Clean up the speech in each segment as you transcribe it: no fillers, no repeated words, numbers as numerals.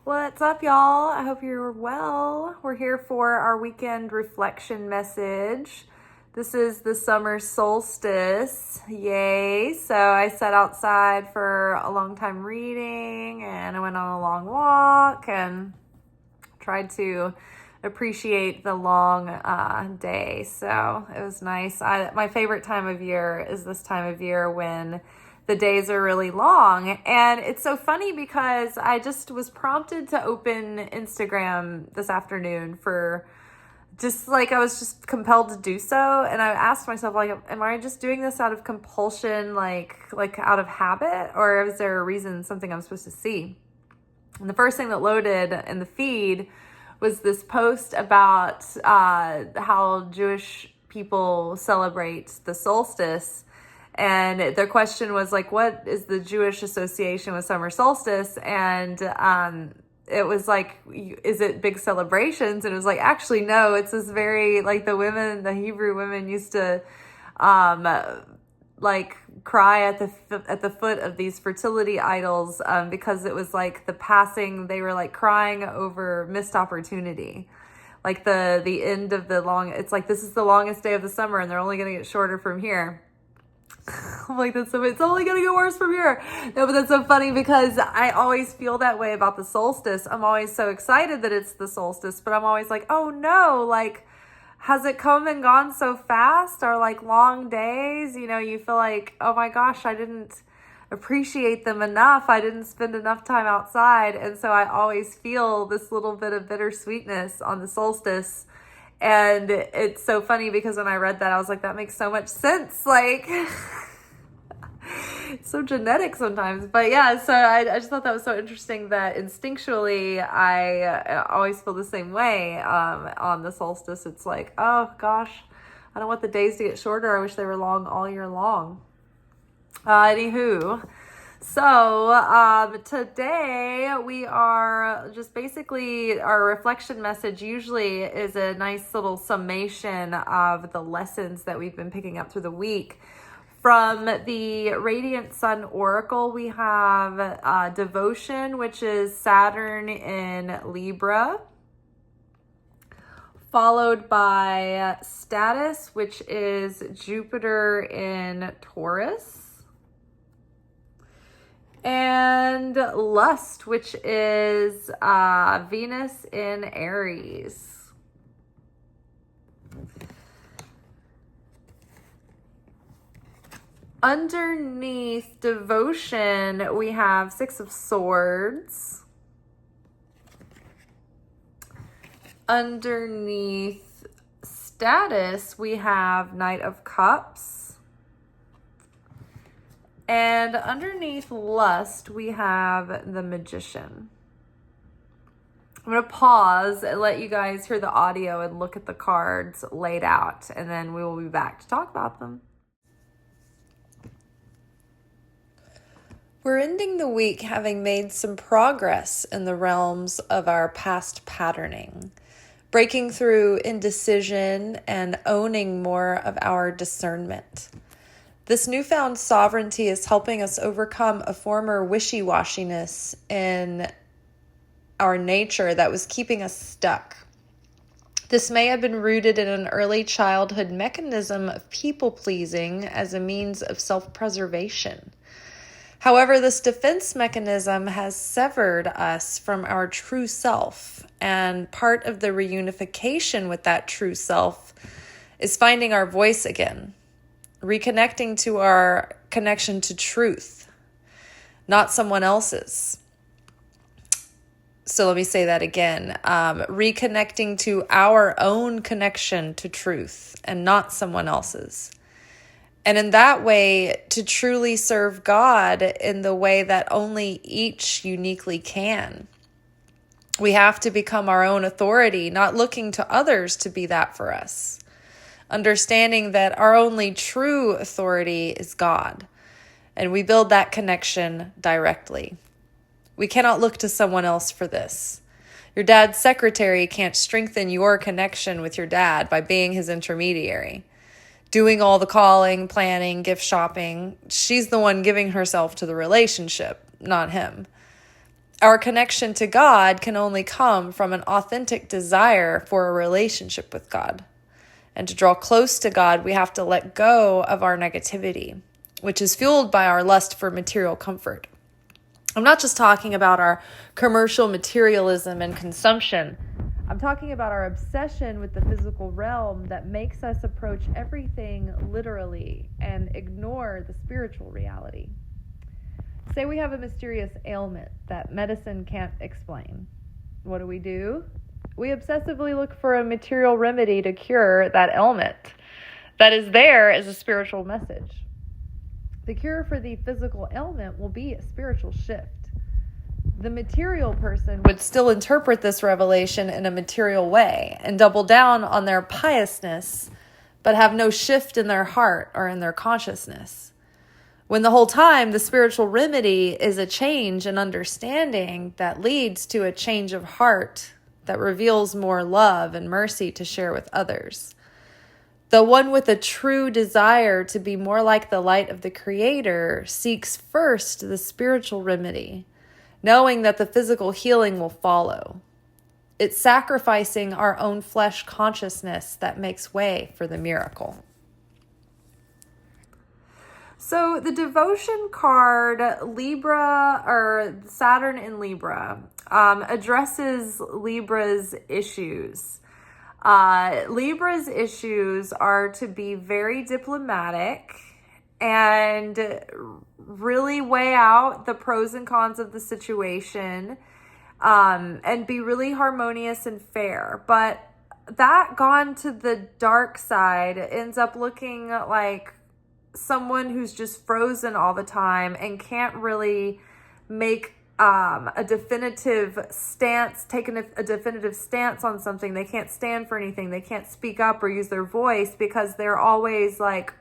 What's up, y'all? I hope you're well. We're here for our weekend reflection message. This is the summer solstice. Yay. So I sat outside for a long time reading, and I went on a long walk and tried to appreciate the long day. So it was nice. My favorite time of year is this time of year when the days are really long. And it's so funny because I just was prompted to open Instagram this afternoon for just like, I was just compelled to do so. And I asked myself, like, am I just doing this out of compulsion, like out of habit, or is there a reason, something I'm supposed to see? And the first thing that loaded in the feed was this post about how Jewish people celebrate the solstice. And their question was like, what is the Jewish association with summer solstice? And it was like, is it big celebrations? And it was like, actually, no, it's this very, like, the Hebrew women used to like cry at the foot of these fertility idols because it was like the passing, they were like crying over missed opportunity. Like the end of it's like, this is the longest day of the summer and they're only going to get shorter from here. I'm like, it's only going to get worse from here. No, but that's so funny because I always feel that way about the solstice. I'm always so excited that it's the solstice, but I'm always like, oh no, like, has it come and gone so fast? Or like long days, you feel like, oh my gosh, I didn't appreciate them enough. I didn't spend enough time outside. And so I always feel this little bit of bittersweetness on the solstice. And it's so funny because when I read that, I was like, that makes so much sense. Like, it's so genetic sometimes. But yeah, so I just thought that was so interesting that instinctually I always feel the same way on the solstice. It's like, oh gosh, I don't want the days to get shorter. I wish they were long all year long. Anywho. So today we are just basically, our reflection message usually is a nice little summation of the lessons that we've been picking up through the week. From the Radiant Sun Oracle, we have Devotion, which is Saturn in Libra, followed by Status, which is Jupiter in Taurus, and Lust, which is Venus in Aries. Underneath Devotion, we have Six of Swords. Underneath Status, we have Knight of Cups. And underneath Lust, we have the Magician. I'm going to pause and let you guys hear the audio and look at the cards laid out, and then we will be back to talk about them. We're ending the week having made some progress in the realms of our past patterning, breaking through indecision and owning more of our discernment. This newfound sovereignty is helping us overcome a former wishy-washiness in our nature that was keeping us stuck. This may have been rooted in an early childhood mechanism of people-pleasing as a means of self-preservation. However, this defense mechanism has severed us from our true self, and part of the reunification with that true self is finding our voice again. Reconnecting to our connection to truth, not someone else's. So let me say that again. Reconnecting to our own connection to truth and not someone else's. And in that way, to truly serve God in the way that only each uniquely can. We have to become our own authority, not looking to others to be that for us. Understanding that our only true authority is God, and we build that connection directly. We cannot look to someone else for this. Your dad's secretary can't strengthen your connection with your dad by being his intermediary. Doing all the calling, planning, gift shopping, she's the one giving herself to the relationship, not him. Our connection to God can only come from an authentic desire for a relationship with God. And to draw close to God, we have to let go of our negativity, which is fueled by our lust for material comfort. I'm not just talking about our commercial materialism and consumption. I'm talking about our obsession with the physical realm that makes us approach everything literally and ignore the spiritual reality. Say we have a mysterious ailment that medicine can't explain. What do? We obsessively look for a material remedy to cure that ailment that is there as a spiritual message. The cure for the physical ailment will be a spiritual shift. The material person would still interpret this revelation in a material way and double down on their piousness, but have no shift in their heart or in their consciousness. When the whole time the spiritual remedy is a change in understanding that leads to a change of heart that reveals more love and mercy to share with others. The one with a true desire to be more like the light of the Creator seeks first the spiritual remedy, knowing that the physical healing will follow. It's sacrificing our own flesh consciousness that makes way for the miracle. So the devotion card, Libra, or Saturn in Libra, addresses Libra's issues. Libra's issues are to be very diplomatic and really weigh out the pros and cons of the situation, and be really harmonious and fair. But that gone to the dark side ends up looking like someone who's just frozen all the time and can't really make a definitive stance, taking a definitive stance on something. They can't stand for anything. They can't speak up or use their voice because they're always like,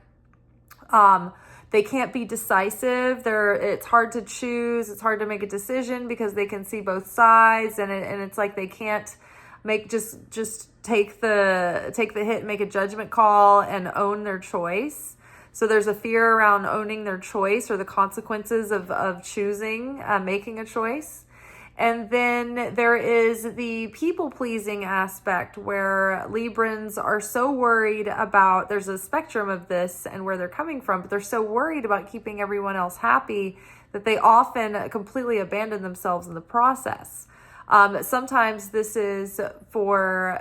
they can't be decisive. It's hard to choose. It's hard to make a decision because they can see both sides, and it's like they can't make just take the hit and make a judgment call and own their choice. So there's a fear around owning their choice or the consequences of choosing, making a choice. And then there is the people-pleasing aspect where Librans are so worried about, there's a spectrum of this and where they're coming from, but they're so worried about keeping everyone else happy that they often completely abandon themselves in the process. Sometimes this is for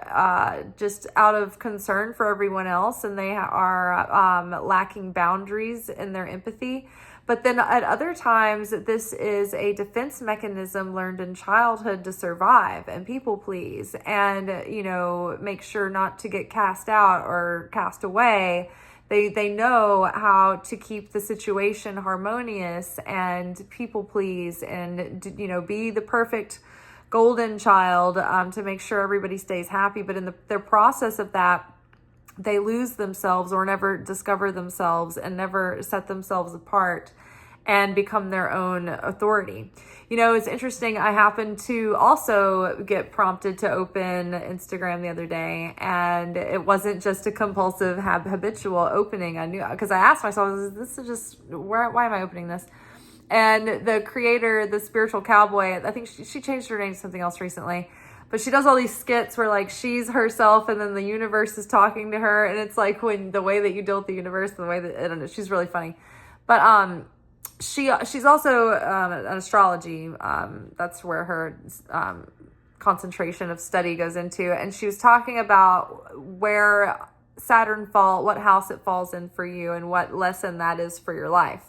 just out of concern for everyone else, and they are lacking boundaries in their empathy. But then at other times, this is a defense mechanism learned in childhood to survive and people please and, make sure not to get cast out or cast away. They know how to keep the situation harmonious and people please and, be the perfect golden child to make sure everybody stays happy. But in their process of that, they lose themselves or never discover themselves and never set themselves apart and become their own authority. It's interesting. I happened to also get prompted to open Instagram the other day, and it wasn't just a compulsive habitual opening. I knew, because I asked myself, why am I opening this? And the creator, the spiritual cowboy, I think she changed her name to something else recently, but she does all these skits where like she's herself and then the universe is talking to her. And it's like when the way that you deal with the universe, the way that, I don't know, she's really funny. But she's also an astrology. That's where her concentration of study goes into. And she was talking about where Saturn what house it falls in for you and what lesson that is for your life.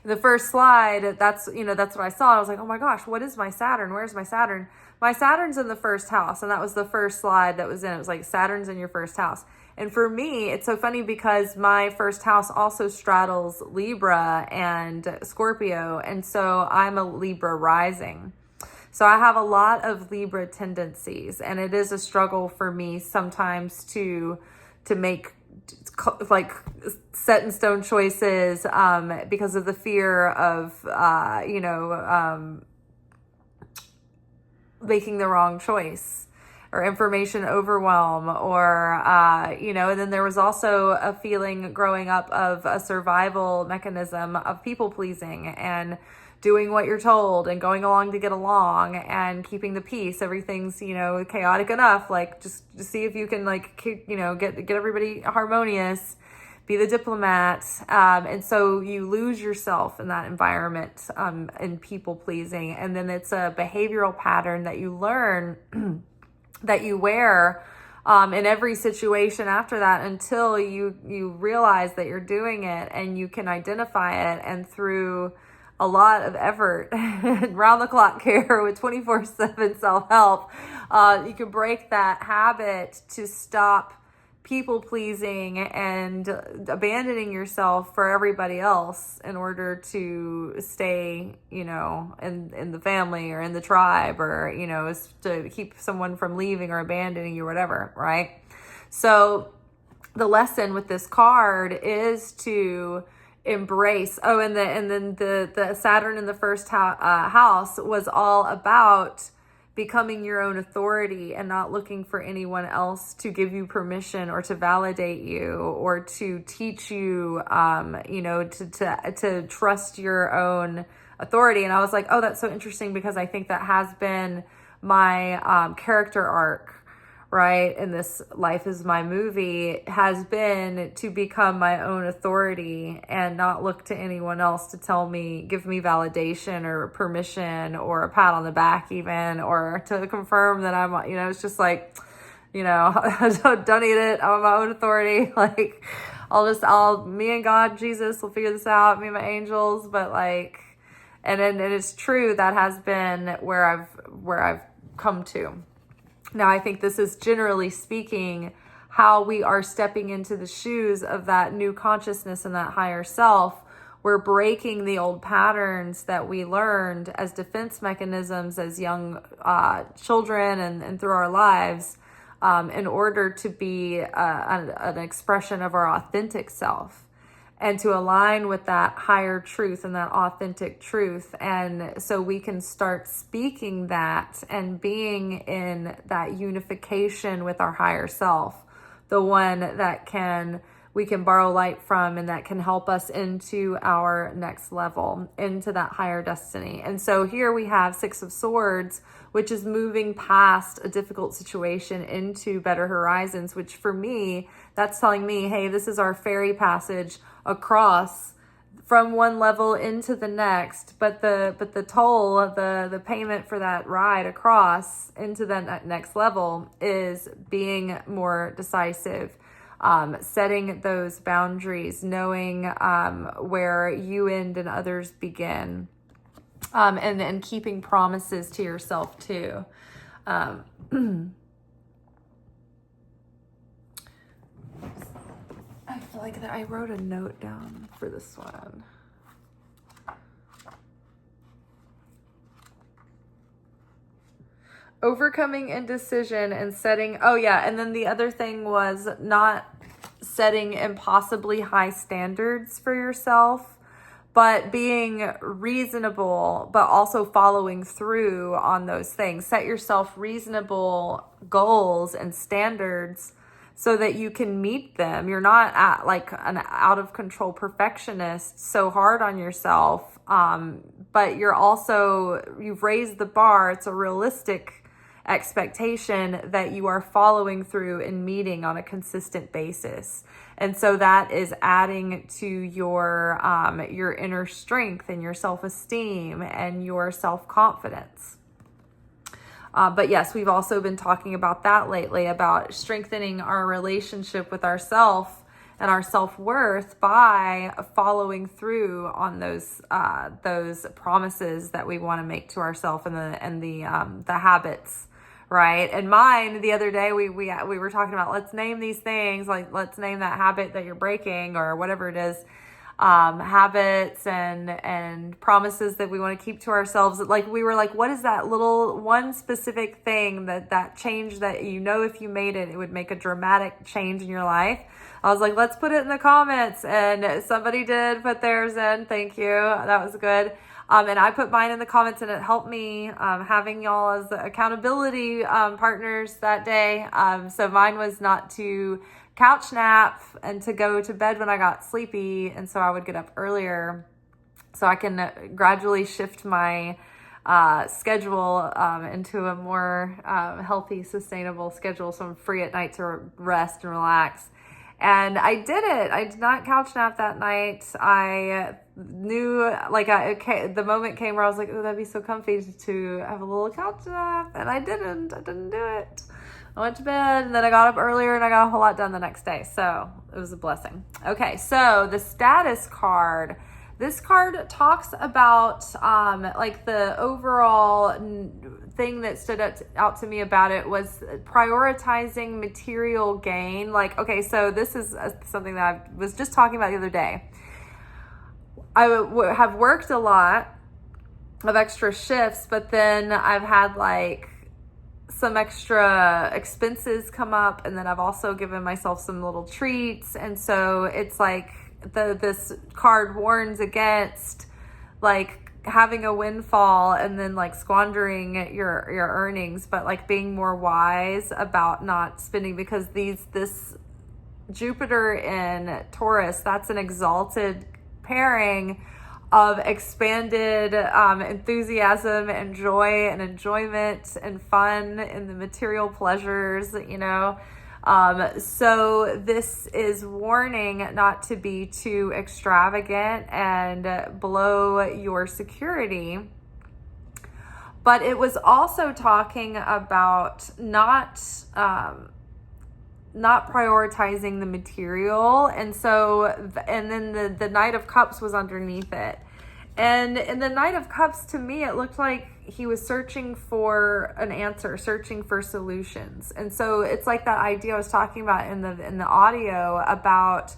The first slide, that's what I saw. I was like, oh my gosh, what is my Saturn? Where's my Saturn? My Saturn's in the first house. And that was the first slide that was in. It was like Saturn's in your first house. And for me, it's so funny because my first house also straddles Libra and Scorpio. And so I'm a Libra rising. So I have a lot of Libra tendencies. And it is a struggle for me sometimes to make like set in stone choices because of the fear of making the wrong choice or information overwhelm or and then there was also a feeling growing up of a survival mechanism of people pleasing and doing what you're told and going along to get along and keeping the peace. Everything's, chaotic enough. Like, just see if you can, get everybody harmonious, be the diplomat. And so you lose yourself in that environment, in people pleasing. And then it's a behavioral pattern that you learn that you wear in every situation after that, until you realize that you're doing it and you can identify it. And through a lot of effort, round the clock care with 24/7 self-help, you can break that habit to stop people pleasing and abandoning yourself for everybody else in order to stay, in the family or in the tribe, or, to keep someone from leaving or abandoning you or whatever, right? So the lesson with this card is to embrace. Oh, and then the Saturn in the first house was all about becoming your own authority and not looking for anyone else to give you permission or to validate you or to teach you, to trust your own authority. And I was like, oh, that's so interesting, because I think that has been my character arc, right? In this Life is My Movie, has been to become my own authority and not look to anyone else to give me validation or permission or a pat on the back even, or to confirm that I'm, it's just like, don't need it. I'm my own authority. Like, me and God, Jesus will figure this out, me and my angels. But and it's true, that has been where I've come to. Now, I think this is, generally speaking, how we are stepping into the shoes of that new consciousness and that higher self. We're breaking the old patterns that we learned as defense mechanisms as young children and through our lives, in order to be an expression of our authentic self, and to align with that higher truth and that authentic truth. And so we can start speaking that and being in that unification with our higher self, the one that we can borrow light from, and that can help us into our next level, into that higher destiny. And so here we have Six of Swords, which is moving past a difficult situation into better horizons, which for me, that's telling me, hey, this is our ferry passage across from one level into the next, but the toll, the payment for that ride across into that next level is being more decisive, setting those boundaries, knowing where you end and others begin, and keeping promises to yourself too. I feel like that I wrote a note down for this one. Overcoming indecision and setting, and then the other thing was not setting impossibly high standards for yourself, but being reasonable, but also following through on those things. Set yourself reasonable goals and standards so that you can meet them. You're not at like an out of control perfectionist, so hard on yourself, but you've raised the bar. It's a realistic expectation that you are following through and meeting on a consistent basis. And so that is adding to your inner strength and your self-esteem and your self-confidence. But yes, we've also been talking about that lately, about strengthening our relationship with ourself and our self-worth by following through on those promises that we want to make to ourselves, and the habits, right? And mine, the other day, we were talking about, let's name these things, like let's name that habit that you're breaking or whatever it is. Habits and promises that we want to keep to ourselves. Like, we were like, what is that little one specific thing that change that, if you made it, it would make a dramatic change in your life? I was like, let's put it in the comments. And somebody did put theirs in. Thank you. That was good. And I put mine in the comments, and it helped me, having y'all as the accountability partners that day. So mine was not to couch nap and to go to bed when I got sleepy, and so I would get up earlier. so I can gradually shift my schedule into a more healthy, sustainable schedule. So I'm free at night to rest and relax. And I did it. I did not couch nap that night. I knew, like, the moment came where I was like, oh, that'd be so comfy to have a little couch nap. And I didn't do it. I went to bed, and then I got up earlier, and I got a whole lot done the next day. So it was a blessing. Okay, so the status card. This card talks about like the overall thing that stood out to me about it was prioritizing material gain. Like, okay, so this is something that I was just talking about the other day. I have worked a lot of extra shifts, but then I've had like some extra expenses come up, and then I've also given myself some little treats. And so it's like this card warns against like having a windfall and then like squandering your earnings, but like being more wise about not spending, because this Jupiter in Taurus, that's an exalted pairing of expanded enthusiasm and joy and enjoyment and fun and the material pleasures, you know. So this is warning not to be too extravagant and blow your security. But it was also talking about not prioritizing the material. And so, and then the Knight of Cups was underneath it. And in the Knight of Cups, to me, it looked like he was searching for an answer, searching for solutions. And so it's like that idea I was talking about in the audio about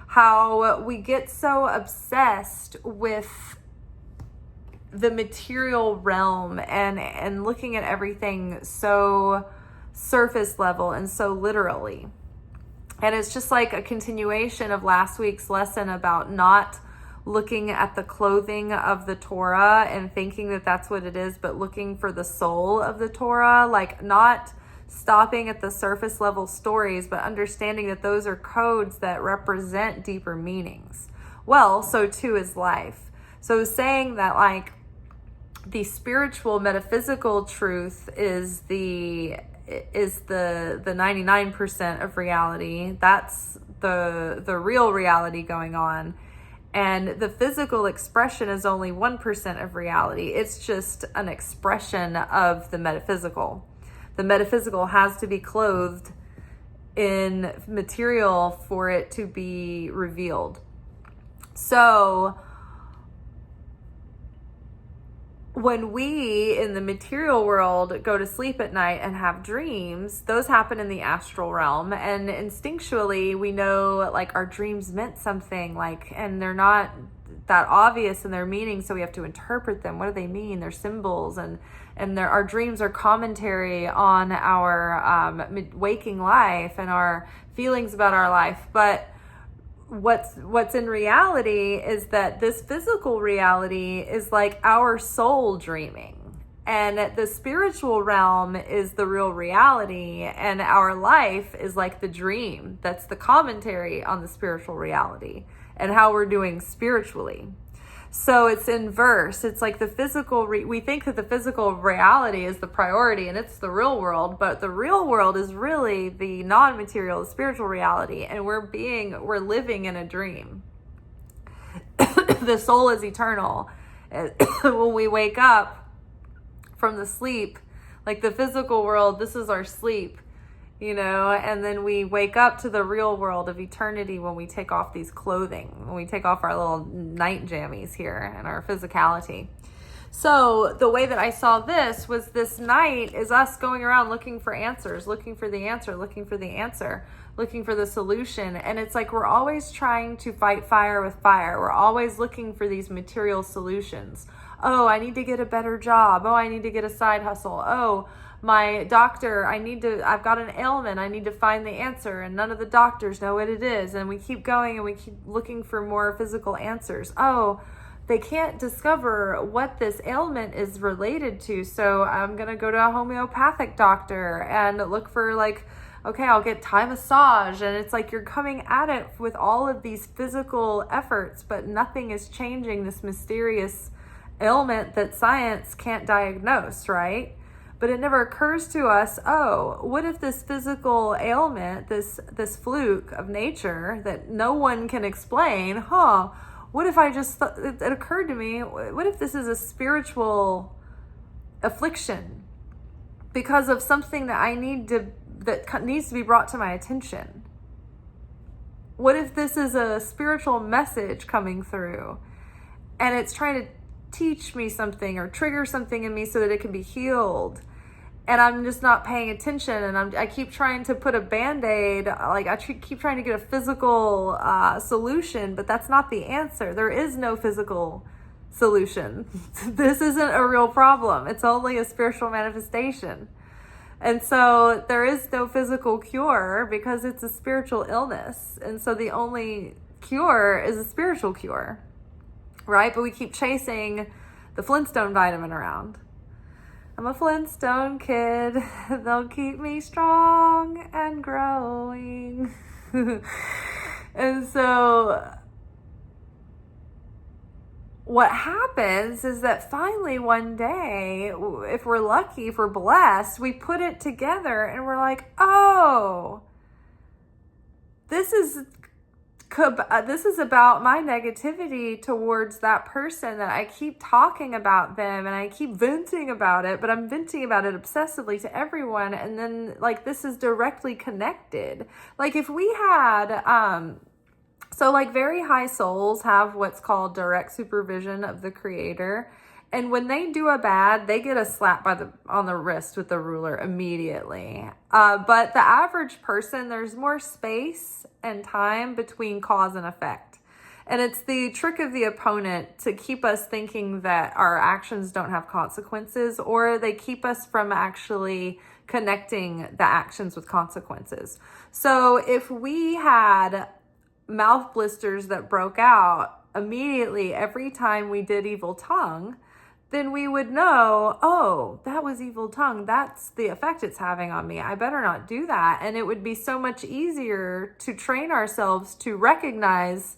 how we get so obsessed with the material realm and looking at everything so surface level and so literally. And it's just like a continuation of last week's lesson about not looking at the clothing of the Torah and thinking that that's what it is, but looking for the soul of the Torah, like not stopping at the surface level stories, but understanding that those are codes that represent deeper meanings. Well, so too is life. So saying that like the spiritual metaphysical truth is the 99% of reality. That's the real reality going on. And the physical expression is only 1% of reality. It's just an expression of the metaphysical. The metaphysical has to be clothed in material for it to be revealed. So when we in the material world go to sleep at night and have dreams, those happen in the astral realm, and instinctually we know like our dreams meant something, like, and they're not that obvious in their meaning, so we have to interpret them. What do they mean? They're symbols, and our dreams are commentary on our waking life and our feelings about our life. But what's in reality is that this physical reality is like our soul dreaming, and the spiritual realm is the real reality, and our life is like the dream that's the commentary on the spiritual reality and how we're doing spiritually. So it's inverse. It's like the physical, we think that the physical reality is the priority and it's the real world, but the real world is really the non-material, the spiritual reality, and we're living in a dream. The soul is eternal. When we wake up from the sleep, like the physical world, this is our sleep, you know, and then we wake up to the real world of eternity when we take off these clothing, when we take off our little night jammies here and our physicality. So the way that I saw this was this night is us going around looking for answers, looking for the answer, looking for the answer, looking for the solution. And it's like we're always trying to fight fire with fire. We're always looking for these material solutions. Oh, I need to get a better job. Oh, I need to get a side hustle. Oh, my doctor, I've got an ailment, I need to find the answer, and none of the doctors know what it is. And we keep going and we keep looking for more physical answers. Oh, they can't discover what this ailment is related to, so I'm going to go to a homeopathic doctor and look for like okay, I'll get Thai massage. And it's like you're coming at it with all of these physical efforts, but nothing is changing this mysterious ailment that science can't diagnose, right? But it never occurs to us, oh, what if this physical ailment, this fluke of nature that no one can explain, what if it occurred to me, what if this is a spiritual affliction because of something that that needs to be brought to my attention? What if this is a spiritual message coming through and it's trying to teach me something or trigger something in me so that it can be healed, and I'm just not paying attention, and I keep trying to put a band-aid, like I keep trying to get a physical solution, but that's not the answer. There is no physical solution. This isn't a real problem. It's only a spiritual manifestation. And so there is no physical cure because it's a spiritual illness. And so the only cure is a spiritual cure, right? But we keep chasing the Flintstone vitamin around. I'm a Flintstone kid. They'll keep me strong and growing. And so what happens is that finally one day, if we're lucky, if we're blessed, we put it together and we're like, oh, this is about my negativity towards that person, that I keep talking about them and I keep venting about it, but I'm venting about it obsessively to everyone. And then like, this is directly connected. Like if we had, so like very high souls have what's called direct supervision of the creator. And when they do a bad, they get a slap on the wrist with the ruler immediately. But the average person, there's more space and time between cause and effect. And it's the trick of the opponent to keep us thinking that our actions don't have consequences, or they keep us from actually connecting the actions with consequences. So if we had mouth blisters that broke out immediately every time we did evil tongue, then we would know, oh, that was evil tongue. That's the effect it's having on me. I better not do that. And it would be so much easier to train ourselves to recognize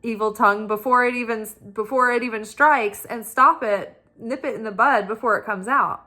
evil tongue before it even strikes, and stop it, nip it in the bud before it comes out,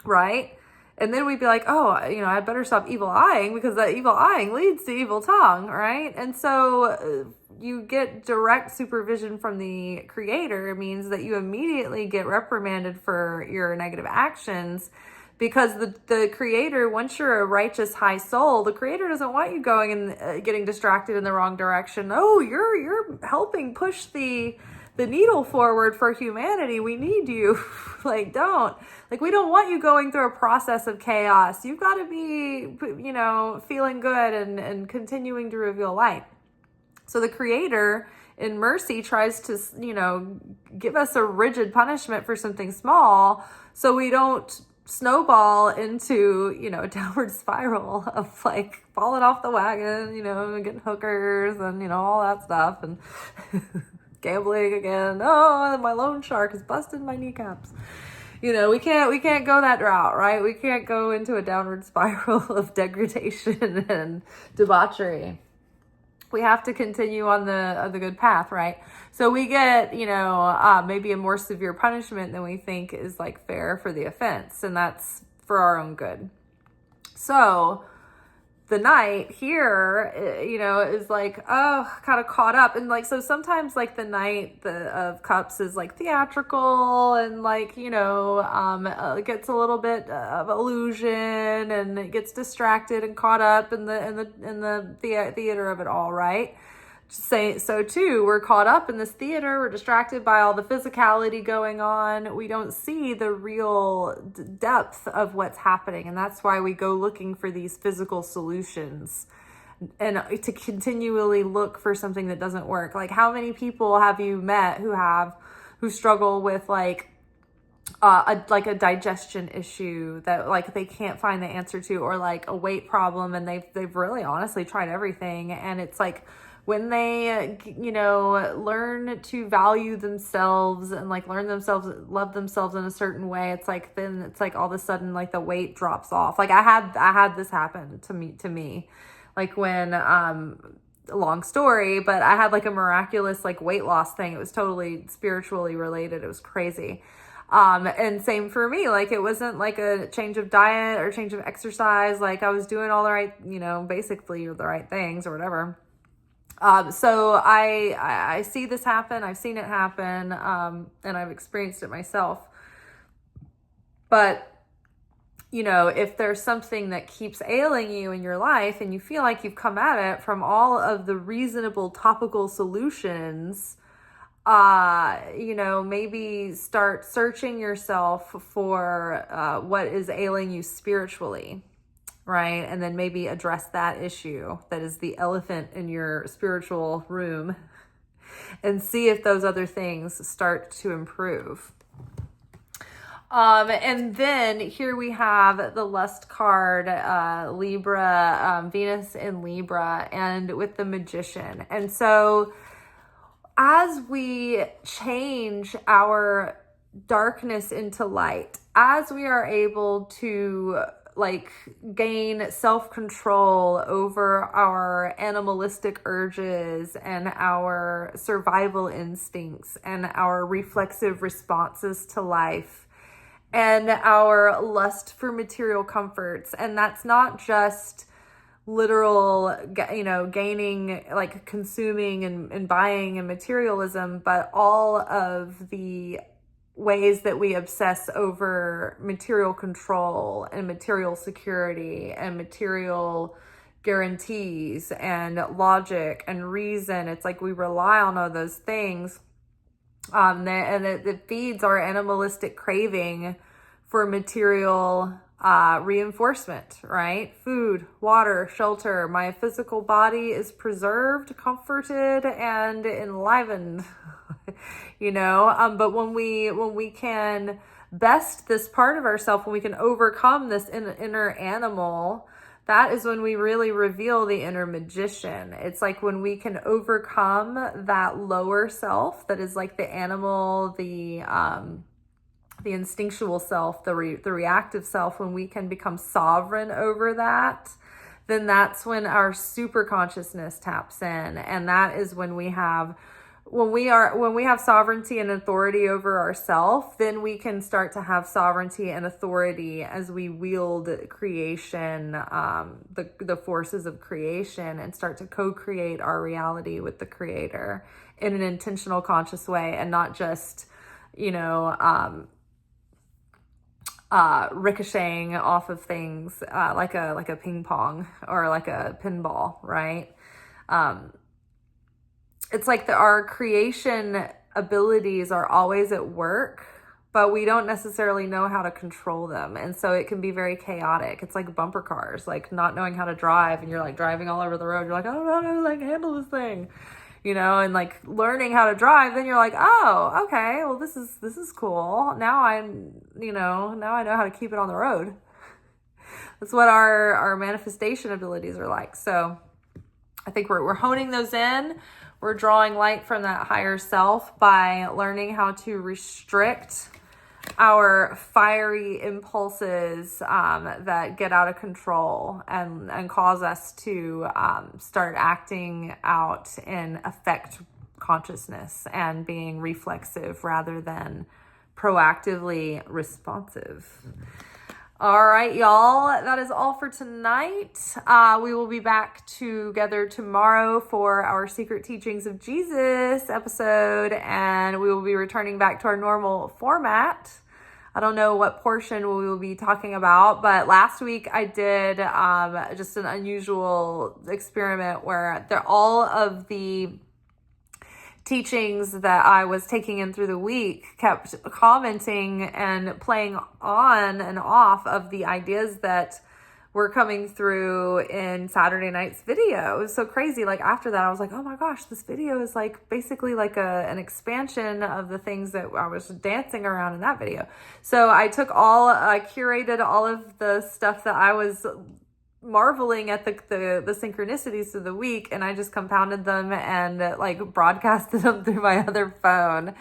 right? And then we'd be like, oh, I better stop evil eyeing, because that evil eyeing leads to evil tongue, right? And so you get direct supervision from the creator. It means that you immediately get reprimanded for your negative actions, because the creator, once you're a righteous high soul, the creator doesn't want you going and getting distracted in the wrong direction. Oh, you're helping push the needle forward for humanity. We need you. We don't want you going through a process of chaos. You've got to be, feeling good and continuing to reveal light. So the creator in mercy tries to, give us a rigid punishment for something small, so we don't snowball into, a downward spiral of like falling off the wagon, getting hookers and, all that stuff, and gambling again. Oh, my loan shark has busted my kneecaps. We can't go that route, right? We can't go into a downward spiral of degradation and debauchery. We have to continue on the good path, right? So we get, maybe a more severe punishment than we think is like fair for the offense, and that's for our own good. So the knight here, is like, kind of caught up. And like, so sometimes like the knight of cups is like theatrical and like, gets a little bit of illusion, and it gets distracted and caught up in the theater of it all, right? So too, we're caught up in this theater. We're distracted by all the physicality going on. We don't see the real depth of what's happening. And that's why we go looking for these physical solutions, and to continually look for something that doesn't work. Like, how many people have you met who struggle with like a digestion issue that like they can't find the answer to, or like a weight problem, and they've really honestly tried everything, and it's like when they, learn to value themselves and like love themselves in a certain way, it's like, then it's like all of a sudden, like the weight drops off. Like I had this happen to me, like when, long story, but I had like a miraculous like weight loss thing. It was totally spiritually related. It was crazy. And same for me, like it wasn't like a change of diet or change of exercise. Like I was doing all the right, basically the right things or whatever. So I see this happen. I've seen it happen. And I've experienced it myself. But if there's something that keeps ailing you in your life and you feel like you've come at it from all of the reasonable topical solutions, maybe start searching yourself for what is ailing you spiritually, right? And then maybe address that issue that is the elephant in your spiritual room and see if those other things start to improve. And then here we have the lust card, Libra, Venus in Libra, and with the Magician. And so as we change our darkness into light, as we are able to like gain self-control over our animalistic urges and our survival instincts and our reflexive responses to life, and our lust for material comforts. And that's not just literal, gaining, like consuming and buying and materialism, but all of the ways that we obsess over material control and material security and material guarantees and logic and reason. It's like we rely on all those things. And it feeds our animalistic craving for material reinforcement, right? Food, water, shelter. My physical body is preserved, comforted, and enlivened. But when we can best this part of ourselves, when we can overcome this inner animal, that is when we really reveal the inner magician. It's like when we can overcome that lower self that is like the animal, the instinctual self, the reactive self. When we can become sovereign over that, then that's when our super consciousness taps in. And that is when we have sovereignty and authority over ourselves, then we can start to have sovereignty and authority as we wield creation, the forces of creation, and start to co-create our reality with the Creator in an intentional, conscious way, and not just, ricocheting off of things like a ping pong or like a pinball, right? It's like our creation abilities are always at work, but we don't necessarily know how to control them. And so it can be very chaotic. It's like bumper cars, like not knowing how to drive, and you're like driving all over the road. You're like, I don't know how to like handle this thing, and like learning how to drive. Then you're like, oh, okay, well, this is cool. Now I know how to keep it on the road. That's what our manifestation abilities are like. So I think we're honing those in. We're drawing light from that higher self by learning how to restrict our fiery impulses that get out of control and cause us to start acting out in affect consciousness and being reflexive rather than proactively responsive. All right, y'all, that is all for tonight. We will be back together tomorrow for our Secret Teachings of Jesus episode, and we will be returning back to our normal format. I don't know what portion we will be talking about, but last week I did just an unusual experiment where all of the teachings that I was taking in through the week kept commenting and playing on and off of the ideas that were coming through in Saturday night's video. It was so crazy. Like after that, I was like, oh my gosh, this video is like basically like an expansion of the things that I was dancing around in that video. So I curated all of the stuff that I was marveling at the synchronicities of the week, and I just compounded them and like broadcasted them through my other phone,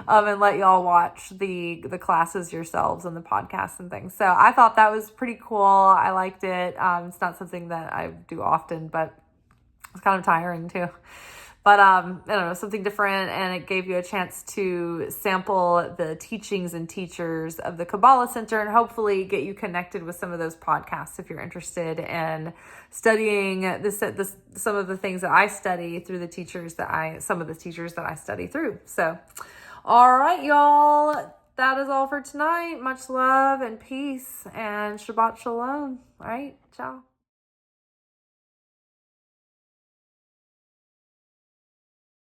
and let y'all watch the classes yourselves and the podcasts and things. So I thought that was pretty cool. I liked it. It's not something that I do often, but it's kind of tiring too. But I don't know, something different, and it gave you a chance to sample the teachings and teachers of the Kabbalah Center, and hopefully get you connected with some of those podcasts if you're interested in studying some of the things that I study through some of the teachers that I study through. So, all right, y'all, that is all for tonight. Much love and peace and Shabbat Shalom. All right, ciao.